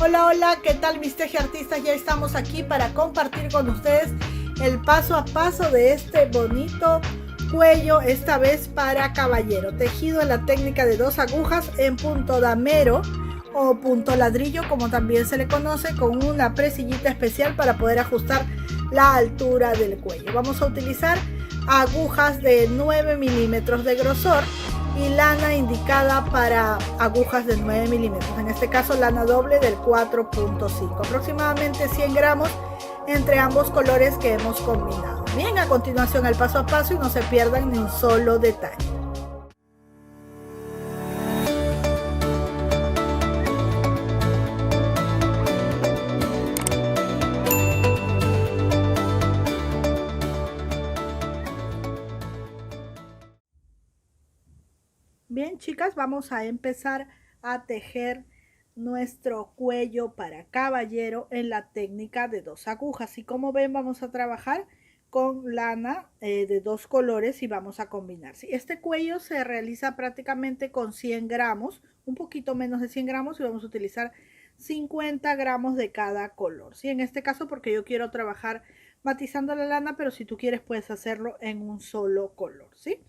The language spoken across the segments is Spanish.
Hola, hola, ¿qué tal mis tejiartistas? Ya estamos aquí para compartir con ustedes el paso a paso de este bonito cuello, esta vez para caballero, tejido en la técnica de 2 agujas en punto damero o punto ladrillo, como también se le conoce, con una presillita especial para poder ajustar la altura del cuello. Vamos a utilizar agujas de 9 milímetros de grosor y lana indicada para agujas de 9 milímetros, en este caso lana doble del 4.5, aproximadamente 100 gramos entre ambos colores que hemos combinado. Bien, a continuación el paso a paso y no se pierdan ni un solo detalle. Bien, chicas, vamos a empezar a tejer nuestro cuello para caballero en la técnica de 2 agujas. Y como ven, vamos a trabajar con lana de 2 colores y vamos a combinar. ¿Sí? Este cuello se realiza prácticamente con 100 gramos, un poquito menos de 100 gramos, y vamos a utilizar 50 gramos de cada color. ¿Sí? En este caso porque yo quiero trabajar matizando la lana, pero si tú quieres puedes hacerlo en un solo color. ¿Sí?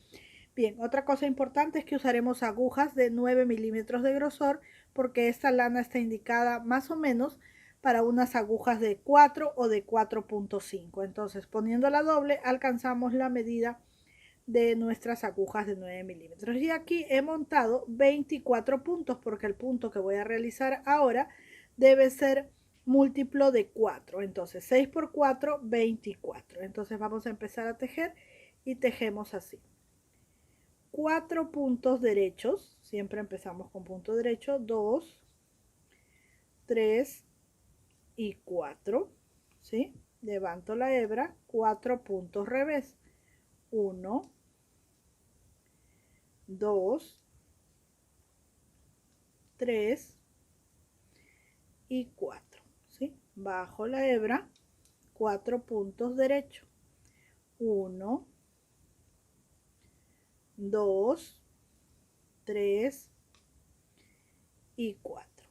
Bien, otra cosa importante es que usaremos agujas de 9 milímetros de grosor porque esta lana está indicada más o menos para unas agujas de 4 o de 4.5. Entonces, poniendo la doble, alcanzamos la medida de nuestras agujas de 9 milímetros. Y aquí he montado 24 puntos porque el punto que voy a realizar ahora debe ser múltiplo de 4. Entonces, 6 por 4, 24. Entonces, vamos a empezar a tejer y tejemos así. 4 puntos derechos, siempre empezamos con punto derecho, 2, 3 y 4, ¿sí? Levanto la hebra, 4 puntos revés, 1, 2, 3 y 4, ¿sí? Bajo la hebra, 4 puntos derechos, 1, 2, 3 y 4,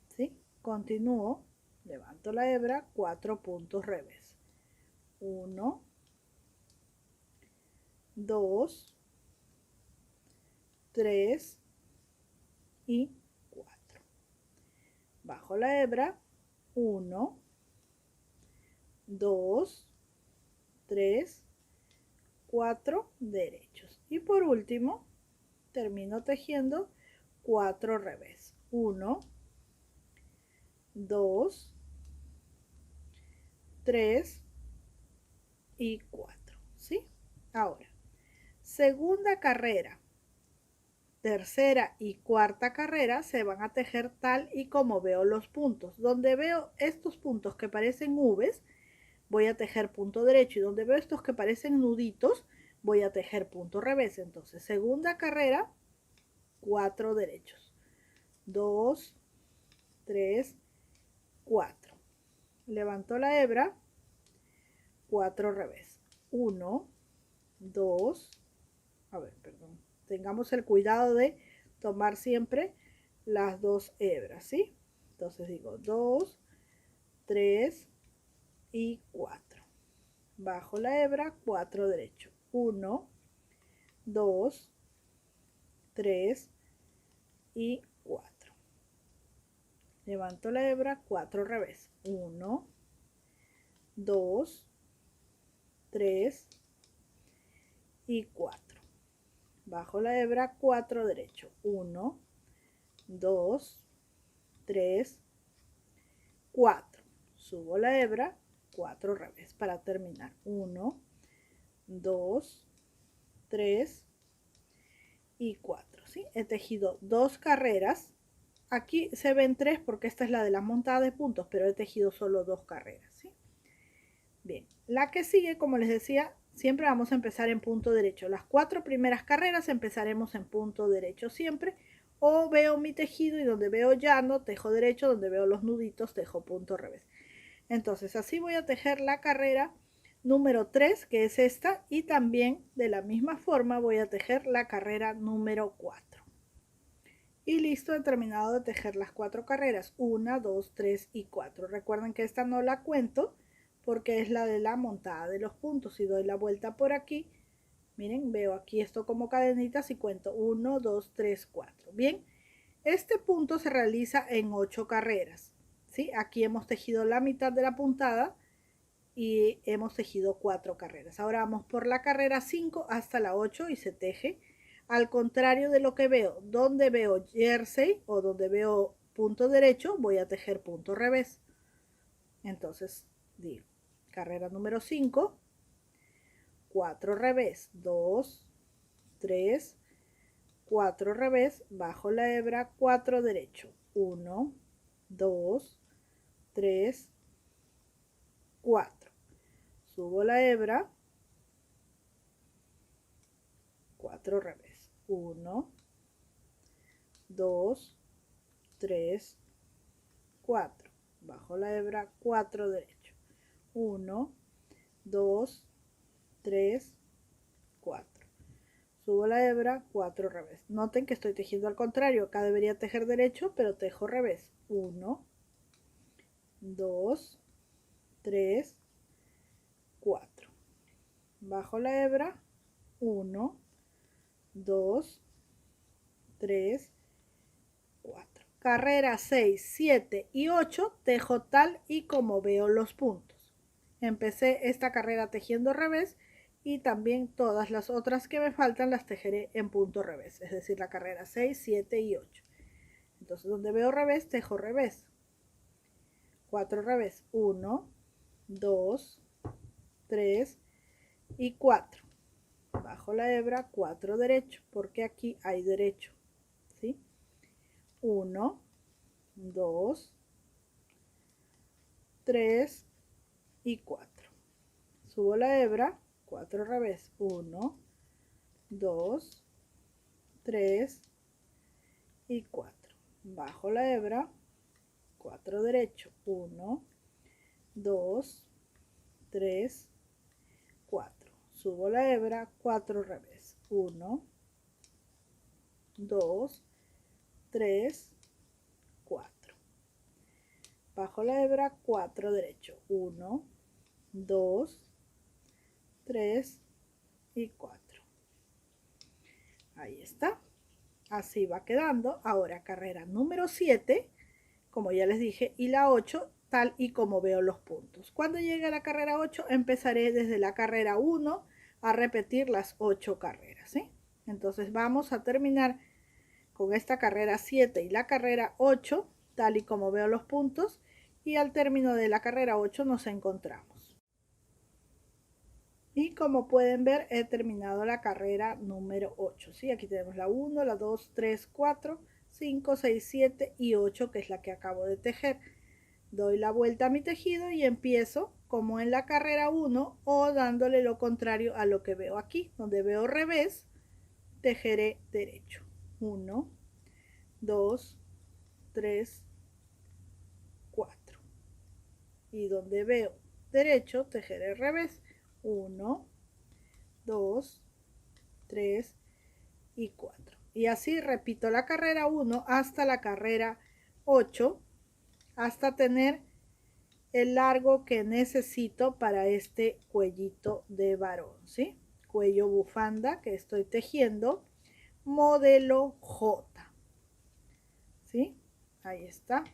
¿sí? Continúo, levanto la hebra, 4 puntos revés, 1, 2, 3 y 4. Bajo la hebra, 1, 2, 3, 4 derechos. Y por último, termino tejiendo 4 revés. 1, 2, 3 y 4. ¿Sí? Ahora, segunda carrera, tercera y cuarta carrera se van a tejer tal y como veo los puntos. Donde veo estos puntos que parecen V's, voy a tejer punto derecho, y donde veo estos que parecen nuditos, voy a tejer punto revés. Entonces, segunda carrera, 4 derechos, 2, 3, 4. Levanto la hebra, 4 revés, 1, 2, a ver, perdón, tengamos el cuidado de tomar siempre las 2 hebras, ¿sí? Entonces digo 2, 3 y 4. Bajo la hebra, 4 derecho, 1, 2, 3 y 4. Levanto la hebra, 4 revés, 1, 2, 3 y 4. Bajo la hebra, 4 derecho, 1, 2, 3, 4. Subo la hebra, 4 revés para terminar, 1, 2, 3 y 4. ¿Sí? He tejido 2 carreras. Aquí se ven 3 porque esta es la de las montadas de puntos, pero he tejido solo 2 carreras. ¿Sí? Bien, la que sigue, como les decía, siempre vamos a empezar en punto derecho. Las 4 primeras carreras empezaremos en punto derecho siempre. O veo mi tejido y donde veo llano, tejo derecho, donde veo los nuditos, tejo punto revés. Entonces, así voy a tejer la carrera número 3, que es esta, y también de la misma forma voy a tejer la carrera número 4. Y listo, he terminado de tejer las 4 carreras, 1, 2, 3 y 4. Recuerden que esta no la cuento porque es la de la montada de los puntos. Si doy la vuelta por aquí, miren, veo aquí esto como cadenitas y cuento 1, 2, 3, 4. Bien, este punto se realiza en 8 carreras, ¿sí? Aquí hemos tejido la mitad de la puntada y hemos tejido 4 carreras. Ahora vamos por la carrera 5 hasta la 8 y se teje al contrario de lo que veo. Donde veo jersey o donde veo punto derecho, voy a tejer punto revés. Entonces digo, carrera número 5, 4 revés, 2, 3, 4 revés, bajo la hebra, 4 derecho, 1, 2, 3, 4. Subo la hebra, 4 revés, 1, 2, 3, 4. Bajo la hebra, 4 derecho, 1, 2, 3, 4. Subo la hebra, 4 revés. Noten que estoy tejiendo al contrario. Acá debería tejer derecho, pero tejo revés. 1, 2, 3, 4. Bajo la hebra, 1, 2, 3, 4. Carrera 6, 7 y 8 tejo tal y como veo los puntos. Empecé esta carrera tejiendo revés y también todas las otras que me faltan las tejeré en punto revés, es decir, la carrera 6, 7 y 8. Entonces donde veo revés, tejo revés. 4 revés, 1, 2, 3 y 4. Bajo la hebra, 4 derecho, porque aquí hay derecho, ¿sí? 1, 2, 3 y 4. Subo la hebra, 4 revés, 1, 2, 3 y 4. Bajo la hebra, 4 derecho, 1, 2, 3, 4. Subo la hebra, 4 revés, 1, 2, 3, 4. Bajo la hebra, 4 derecho, 1, 2, 3 y 4. Ahí está. Así va quedando. Ahora carrera número 7, como ya les dije, y la 8, tal y como veo los puntos. Cuando llegue a la carrera 8, empezaré desde la carrera 1 a repetir las 8 carreras, ¿sí? Entonces vamos a terminar con esta carrera 7 y la carrera 8, tal y como veo los puntos, y al término de la carrera 8 nos encontramos. Y como pueden ver, he terminado la carrera número 8, ¿sí? Aquí tenemos la 1, la 2, 3, 4, 5, 6, 7 y 8, que es la que acabo de tejer. Doy la vuelta a mi tejido y empiezo como en la carrera 1 o dándole lo contrario a lo que veo aquí. Donde veo revés, tejeré derecho. 1, 2, 3, 4. Y donde veo derecho, tejeré revés. 1, 2, 3 y 4. Y así repito la carrera 1 hasta la carrera 8, hasta tener el largo que necesito para este cuellito de varón, ¿sí? Cuello bufanda que estoy tejiendo, modelo J, ¿sí? Ahí está.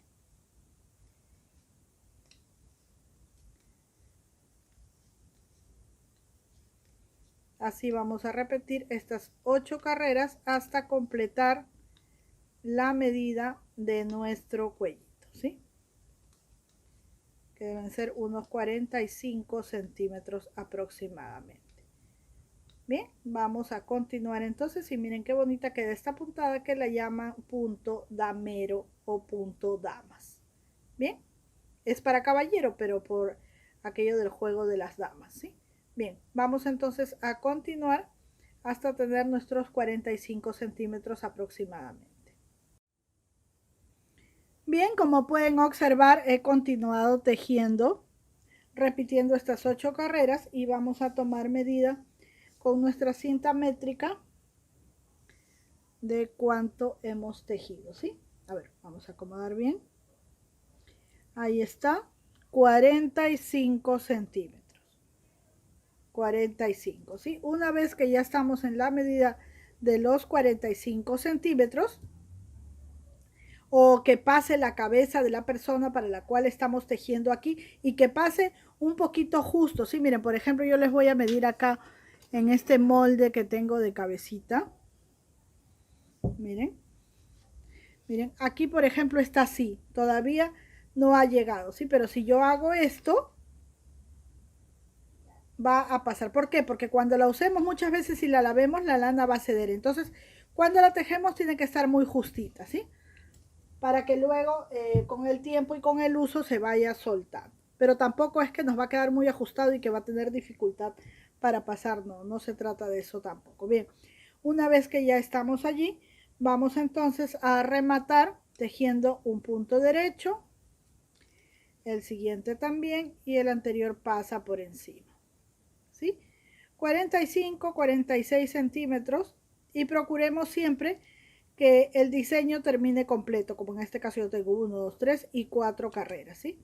Así vamos a repetir estas 8 carreras hasta completar la medida de nuestro cuellito, ¿sí? Que deben ser unos 45 centímetros aproximadamente. Bien, vamos a continuar entonces y miren qué bonita queda esta puntada que la llaman punto damero o punto damas. Bien, es para caballero, pero por aquello del juego de las damas, ¿sí? Bien, vamos entonces a continuar hasta tener nuestros 45 centímetros aproximadamente. Bien, como pueden observar, he continuado tejiendo, repitiendo estas 8 carreras y vamos a tomar medida con nuestra cinta métrica de cuánto hemos tejido, ¿sí? A ver, vamos a acomodar bien. Ahí está, 45 centímetros. 45, ¿sí? Una vez que ya estamos en la medida de los 45 centímetros, o que pase la cabeza de la persona para la cual estamos tejiendo aquí y que pase un poquito justo, ¿sí? Miren, por ejemplo, yo les voy a medir acá en este molde que tengo de cabecita. Miren, miren, aquí por ejemplo está así, todavía no ha llegado, ¿sí? Pero si yo hago esto, va a pasar. ¿Por qué? Porque cuando la usemos muchas veces, si la lavemos, la lana va a ceder. Entonces, cuando la tejemos tiene que estar muy justita, ¿sí? Para que luego con el tiempo y con el uso se vaya soltando. Pero tampoco es que nos va a quedar muy ajustado y que va a tener dificultad para pasar, no, no se trata de eso tampoco. Bien, una vez que ya estamos allí, vamos entonces a rematar tejiendo un punto derecho, el siguiente también y el anterior pasa por encima, ¿sí? 45, 46 centímetros y procuremos siempre que el diseño termine completo, como en este caso yo tengo 1, 2, 3 y 4 carreras, ¿sí?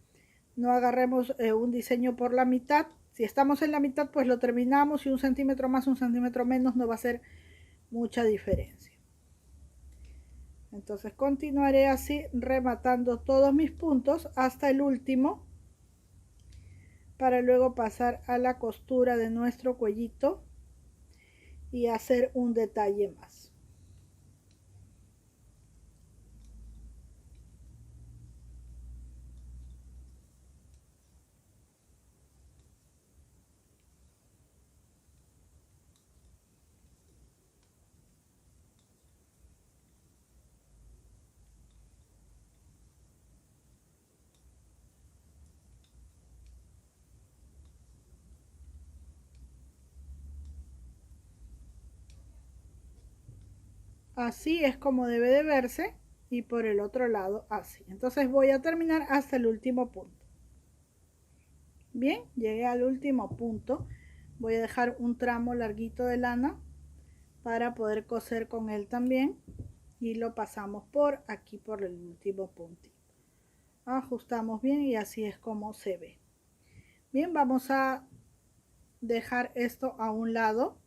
No agarremos un diseño por la mitad. Si estamos en la mitad, pues lo terminamos y un centímetro más, un centímetro menos no va a ser mucha diferencia. Entonces continuaré así rematando todos mis puntos hasta el último para luego pasar a la costura de nuestro cuellito y hacer un detalle más. Así es como debe de verse y por el otro lado así. Entonces voy a terminar hasta el último punto. Bien, llegué al último punto. Voy a dejar un tramo larguito de lana para poder coser con él también y lo pasamos por aquí por el último puntito. Ajustamos bien y así es como se ve. Bien, vamos a dejar esto a un lado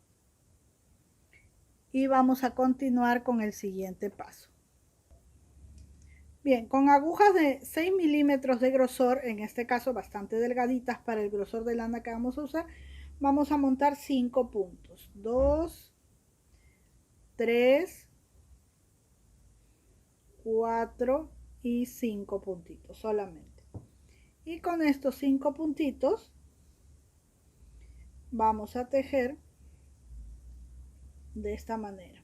y vamos a continuar con el siguiente paso. Bien, con agujas de 6 milímetros de grosor, en este caso bastante delgaditas para el grosor de lana que vamos a usar, vamos a montar 5 puntos. 2, 3, 4 y 5 puntitos solamente. Y con estos 5 puntitos vamos a tejer de esta manera.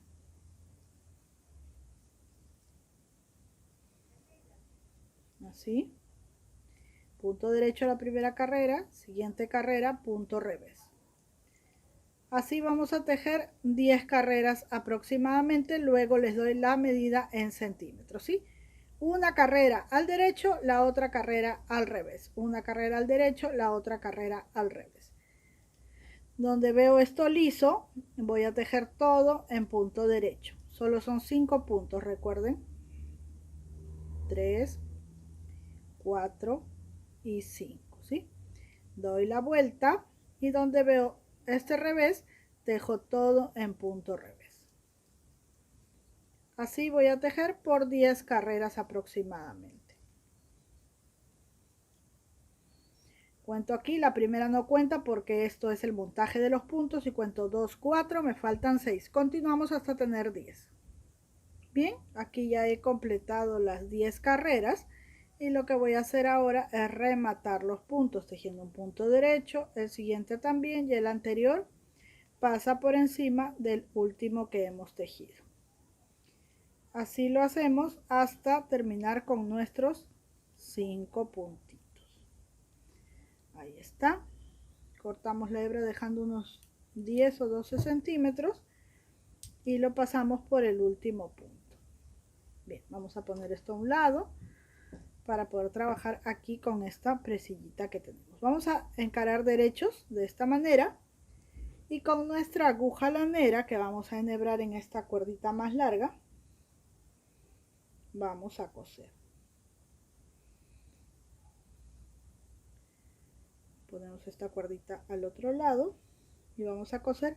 Así. Punto derecho a la primera carrera, siguiente carrera, punto revés. Así vamos a tejer 10 carreras aproximadamente, luego les doy la medida en centímetros, ¿sí? Una carrera al derecho, la otra carrera al revés. Una carrera al derecho, la otra carrera al revés. Donde veo esto liso, voy a tejer todo en punto derecho. Solo son 5 puntos, recuerden. 3, 4 y 5, ¿sí? Doy la vuelta y donde veo este revés, tejo todo en punto revés. Así voy a tejer por 10 carreras aproximadamente. Cuento aquí, la primera no cuenta porque esto es el montaje de los puntos y cuento 2, 4, me faltan 6. Continuamos hasta tener 10. Bien, aquí ya he completado las 10 carreras y lo que voy a hacer ahora es rematar los puntos tejiendo un punto derecho, el siguiente también y el anterior pasa por encima del último que hemos tejido. Así lo hacemos hasta terminar con nuestros 5 puntitos. Ahí está. Cortamos la hebra dejando unos 10 o 12 centímetros y lo pasamos por el último punto. Bien, vamos a poner esto a un lado para poder trabajar aquí con esta presillita que tenemos. Vamos a encarar derechos de esta manera Y con nuestra aguja lanera, que vamos a enhebrar en esta cuerdita más larga, vamos a coser. Ponemos esta cuerdita al otro lado y vamos a coser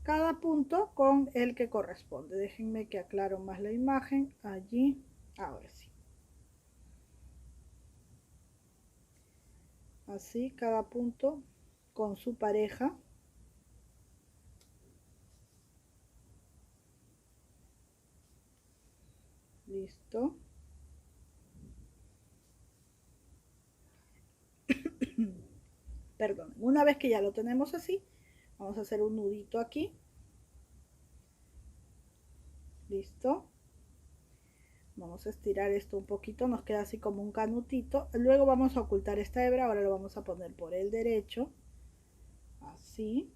cada punto con el que corresponde. Déjenme que aclaro más la imagen. Allí, ahora sí. Así, cada punto con su pareja. Listo. Perdón, una vez que ya lo tenemos así, vamos a hacer un nudito aquí. Listo. Vamos a estirar esto un poquito, nos queda así como un canutito. Luego vamos a ocultar esta hebra, ahora lo vamos a poner por el derecho. Así.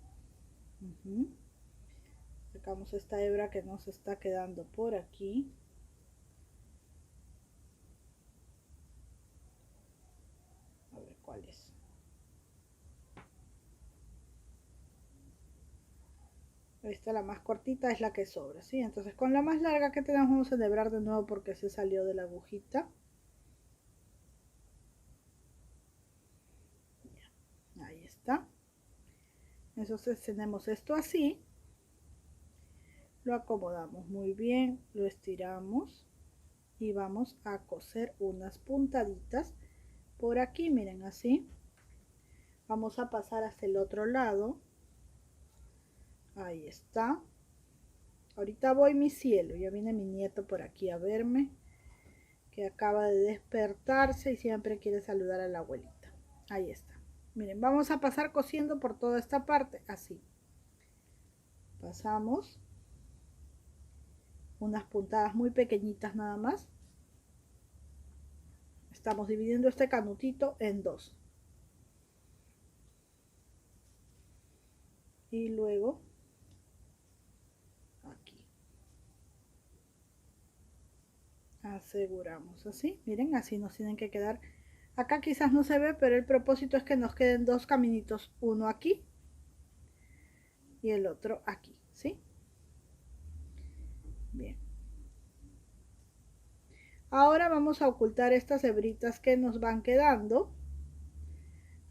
Sacamos esta hebra que nos está quedando por aquí. A ver cuál es. Esta, la más cortita, es la que sobra, ¿sí? Entonces con la más larga que tenemos vamos a enhebrar de nuevo porque se salió de la agujita. Ahí está. Entonces tenemos esto así. Lo acomodamos muy bien, lo estiramos y vamos a coser unas puntaditas por aquí, miren, así. Vamos a pasar hasta el otro lado. Ahí está. Ahorita voy, mi cielo. Ya viene mi nieto por aquí a verme, que acaba de despertarse y siempre quiere saludar a la abuelita. Ahí está. Miren, vamos a pasar cosiendo por toda esta parte, así. Pasamos unas puntadas muy pequeñitas nada más. Estamos dividiendo este canutito en dos. Y luego aquí. Aseguramos así. Miren, así nos tienen que quedar. Acá quizás no se ve, pero el propósito es que nos queden dos caminitos. Uno aquí y el otro aquí, ¿sí? Bien. Ahora vamos a ocultar estas hebritas que nos van quedando.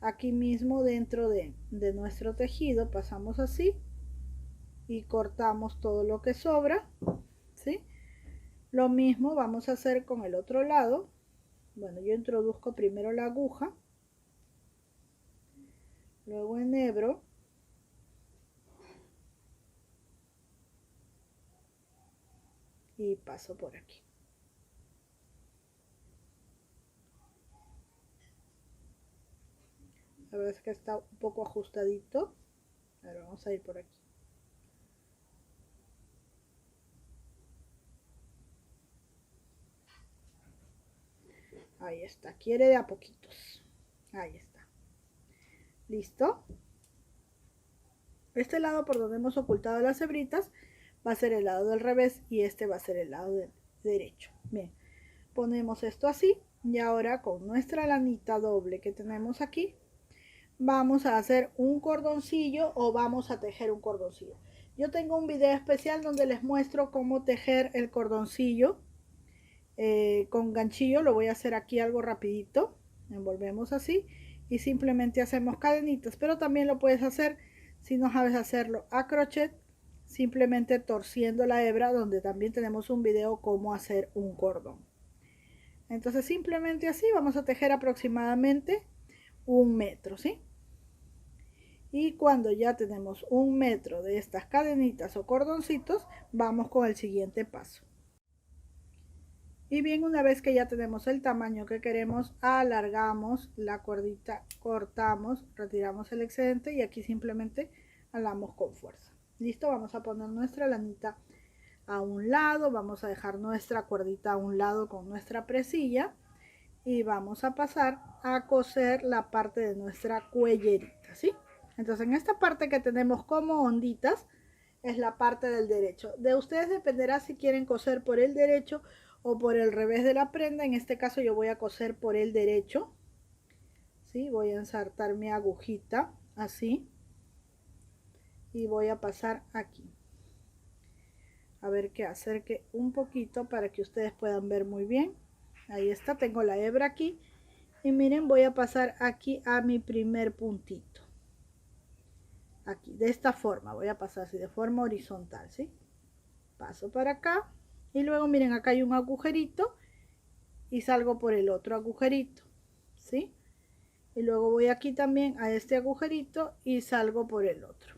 Aquí mismo dentro de nuestro tejido pasamos así y cortamos todo lo que sobra, ¿sí? Lo mismo vamos a hacer con el otro lado. Bueno, yo introduzco primero la aguja, luego enhebro y paso por aquí. La verdad es que está un poco ajustadito. Ahora vamos a ir por aquí. Ahí está, quiere de a poquitos. Ahí está. ¿Listo? Este lado por donde hemos ocultado las hebritas va a ser el lado del revés y este va a ser el lado del derecho. Bien, ponemos esto así y ahora con nuestra lanita doble que tenemos aquí vamos a hacer un cordoncillo o vamos a tejer un cordoncillo. Yo tengo un video especial donde les muestro cómo tejer el cordoncillo con ganchillo. Lo voy a hacer aquí algo rapidito. Envolvemos así y simplemente hacemos cadenitas, pero también lo puedes hacer si no sabes hacerlo a crochet, simplemente torciendo la hebra, donde también tenemos un video cómo hacer un cordón. Entonces simplemente así vamos a tejer aproximadamente 1 metro, ¿sí? Y cuando ya tenemos 1 metro de estas cadenitas o cordoncitos, vamos con el siguiente paso. Y bien, una vez que ya tenemos el tamaño que queremos, alargamos la cuerdita, cortamos, retiramos el excedente y aquí simplemente jalamos con fuerza. Listo, vamos a poner nuestra lanita a un lado, vamos a dejar nuestra cuerdita a un lado con nuestra presilla y vamos a pasar a coser la parte de nuestra cuellerita, ¿sí? Entonces en esta parte que tenemos como onditas es la parte del derecho. De ustedes dependerá si quieren coser por el derecho o por el revés de la prenda. En este caso yo voy a coser por el derecho, ¿sí? Voy a ensartar mi agujita así y voy a pasar aquí. A ver, que acerque un poquito para que ustedes puedan ver muy bien. Ahí está, tengo la hebra aquí. Y miren, voy a pasar aquí a mi primer puntito. Aquí, de esta forma, voy a pasar así, de forma horizontal, ¿sí? Paso para acá. Y luego miren, acá hay un agujerito. Y salgo por el otro agujerito, ¿sí? Y luego voy aquí también a este agujerito y salgo por el otro.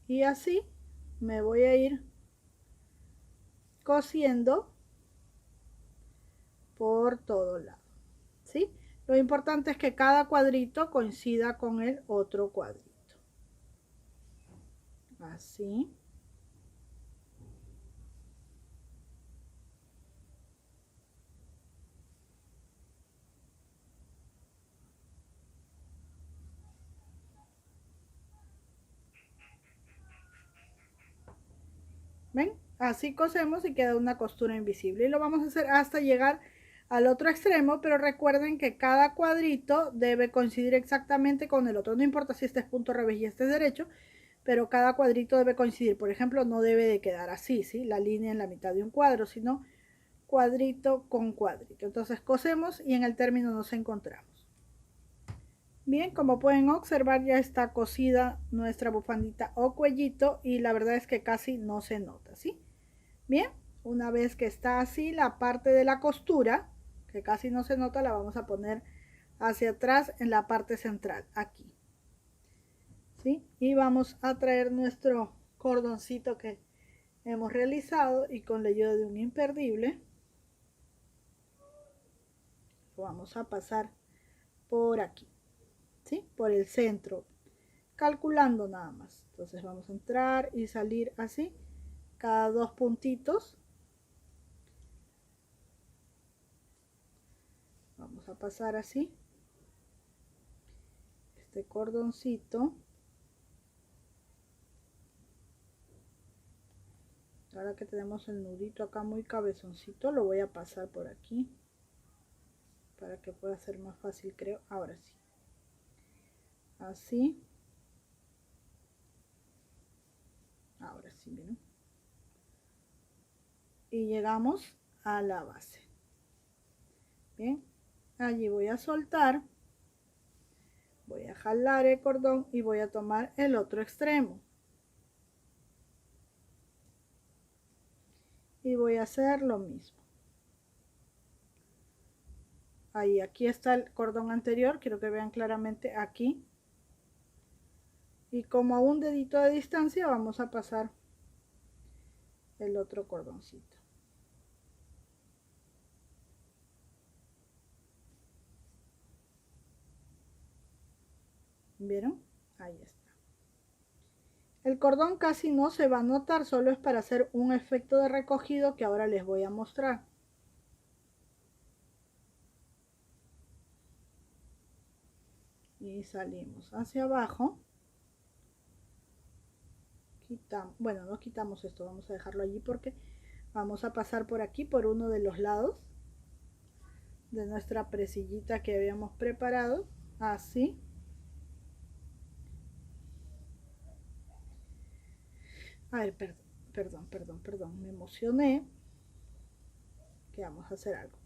Y así me voy a ir cosiendo por todo lado, ¿sí? Lo importante es que cada cuadrito coincida con el otro cuadrito. Así. ¿Ven? Así cosemos y queda una costura invisible. Y lo vamos a hacer hasta llegar al otro extremo, pero recuerden que cada cuadrito debe coincidir exactamente con el otro. No importa si este es punto revés y este es derecho, pero cada cuadrito debe coincidir. Por ejemplo, no debe de quedar así, ¿sí? La línea en la mitad de un cuadro, sino cuadrito con cuadrito. Entonces cosemos y en el término nos encontramos. Bien, como pueden observar, ya está cosida nuestra bufandita o cuellito y la verdad es que casi no se nota, ¿sí? Bien, una vez que está así, la parte de la costura, que casi no se nota, la vamos a poner hacia atrás en la parte central, aquí. ¿Sí? Y vamos a traer nuestro cordoncito que hemos realizado y con la ayuda de un imperdible lo vamos a pasar por aquí, ¿sí? Por el centro, calculando nada más. Entonces vamos a entrar y salir así, cada dos puntitos. Vamos a pasar así este cordoncito. Ahora que tenemos el nudito acá muy cabezoncito, lo voy a pasar por aquí para que pueda ser más fácil, creo. Ahora sí, así. Ahora sí, miren. Y llegamos a la base. Bien, allí voy a soltar, voy a jalar el cordón y voy a tomar el otro extremo. Y voy a hacer lo mismo. Ahí, aquí está el cordón anterior, quiero que vean claramente aquí. Y como a un dedito de distancia vamos a pasar el otro cordoncito. ¿Vieron? Ahí está. El cordón casi no se va a notar, solo es para hacer un efecto de recogido que ahora les voy a mostrar. Y salimos hacia abajo. Quitamos, bueno, no quitamos esto, vamos a dejarlo allí porque vamos a pasar por aquí, por uno de los lados de nuestra presillita que habíamos preparado, así. A ver, perdón, me emocioné. Que vamos a hacer algo.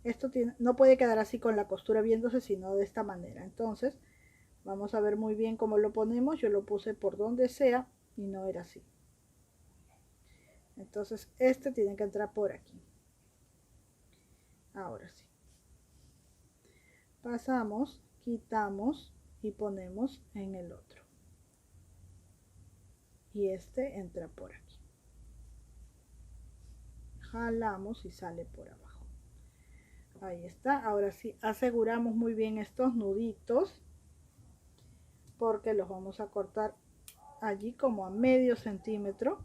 Esto no puede quedar así con la costura viéndose, sino de esta manera. Entonces, vamos a ver muy bien cómo lo ponemos. Yo lo puse por donde sea y no era así. Entonces, este tiene que entrar por aquí. Ahora sí. Pasamos, quitamos y ponemos en el otro. Y este entra por aquí. Jalamos y sale por abajo. Ahí está. Ahora sí, aseguramos muy bien estos nuditos porque los vamos a cortar allí como a medio centímetro,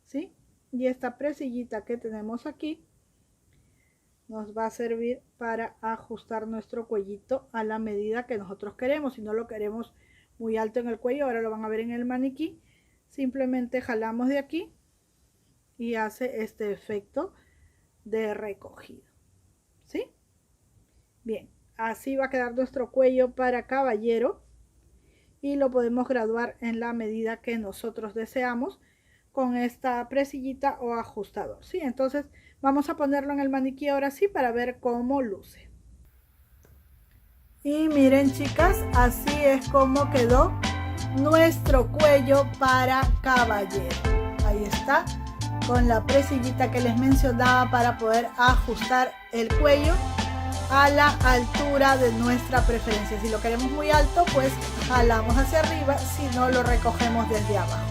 ¿sí? Y esta presillita que tenemos aquí nos va a servir para ajustar nuestro cuellito a la medida que nosotros queremos. Si no lo queremos muy alto en el cuello, ahora lo van a ver en el maniquí, simplemente jalamos de aquí y hace este efecto de recogido, ¿sí? Bien, así va a quedar nuestro cuello para caballero. y lo podemos graduar en la medida que nosotros deseamos con esta presillita o ajustador, ¿sí? Entonces vamos a ponerlo en el maniquí ahora sí para ver cómo luce. Y miren, chicas, así es como quedó nuestro cuello para caballero. Ahí está, con la presillita que les mencionaba para poder ajustar el cuello a la altura de nuestra preferencia. Si lo queremos muy alto, pues jalamos hacia arriba, si no lo recogemos desde abajo.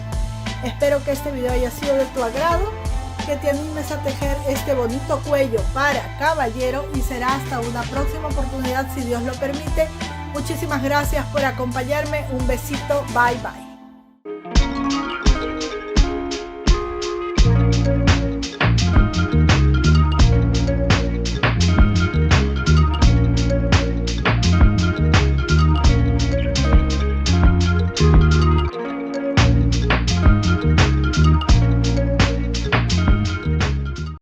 Espero que este video haya sido de tu agrado, que te animes a tejer este bonito cuello para caballero y será hasta una próxima oportunidad si Dios lo permite. Muchísimas gracias por acompañarme, un besito, bye bye.